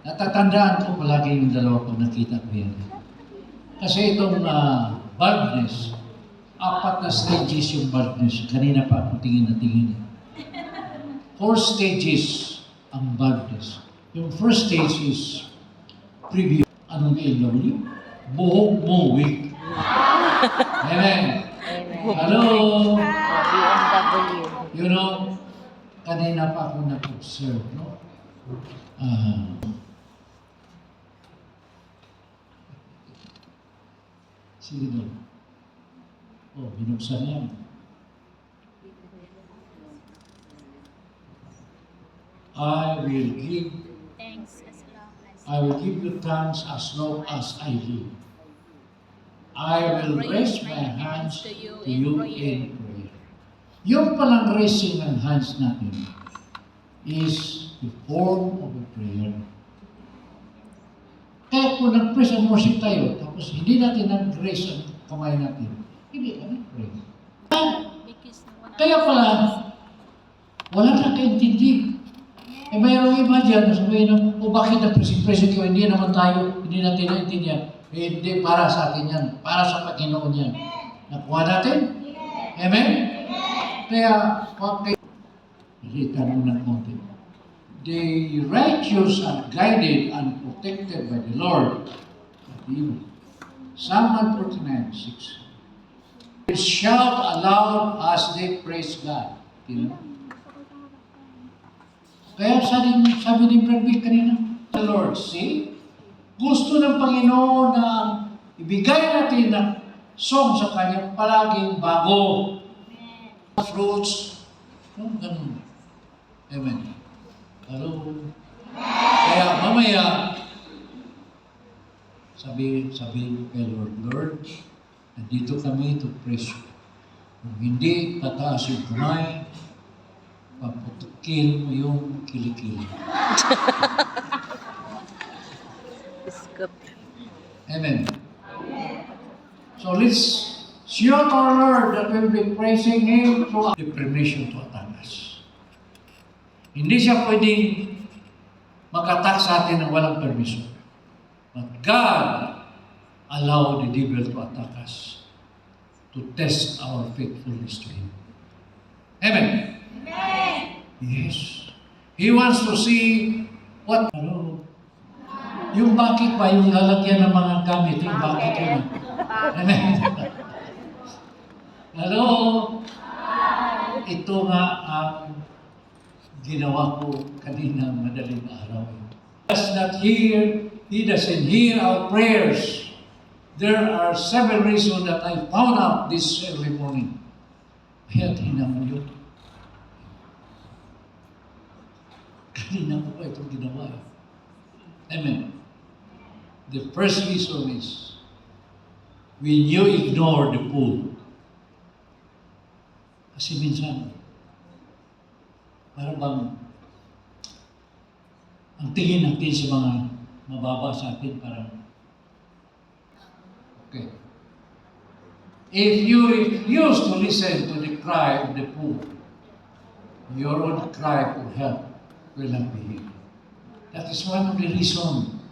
Natatandaan ko palagi yung dalawa pag nakita ko yan. Kasi itong baldness, 4 na stages yung baldness. Kanina pa ako tingin na tingin. 4 stages ang baldness. Yung first stage is preview. Anong AW? Buhok mo, weak. Amen. Hello? BMW. You know, kanina pa ako nag-observe, no? Sige doon. Oh, binuksan yan. I will give you thanks as long as I live. I will raise my hands to you in prayer. Yung palang raising ng hands natin is the form of a prayer. Kaya kung nag-praise and worship tayo, tapos hindi natin nag-raise ang kamay natin, hindi ka nag-pray. Kaya pala, wala na kaintindi. Eh mayroong iba dyan, sabihin na, o bakit nag-praise ko, hindi naman tayo, hindi natin naintindihan. Eh, hindi para sa atin yan, para sa Panginoon yan. Nakuha natin? Amen? Kaya, okay. Nakita mo ng konti. The righteous are guided and protected by the Lord. Psalm 149:6. They shout aloud as they praise God. Kaya sabi ni Brad Pitt kanina, the Lord, see? Gusto ng Panginoon na ibigay natin na song sa Kanya palaging bago. Fruits. No, ganun. Amen. Hello? Kaya mamaya, sabi kay Lord, nandito kami to praise you. Kung hindi, tataas yung kamay, paputukin mo yung kilikili. Amen. So let's shout our Lord that we will be praising Him through the permission to attack us. Hindi siya pwedeng mag-attack sa atin ng walang permission. But God allowed the devil to attack us to test our faithfulness to Him. Amen? Amen. Yes. He wants to see what... Hello? Yung bakit ba, yung lalagyan ng mga gamit, yung bakit yun. Amen. Hello? Ito nga ang ginawa ko kanina madaling araw. He doesn't hear our prayers. There are several reasons that I found out this early morning. Kaya tingnan mo yun. Kanina ko pa itong ginawa. Amen. The first reason is when you ignore the pool. Kasi minsan, para bang ang tingin natin sa mga mababa sa atin, parang okay. If you refuse to listen to the cry of the poor, your own cry for help will not be heard. That is one of the reasons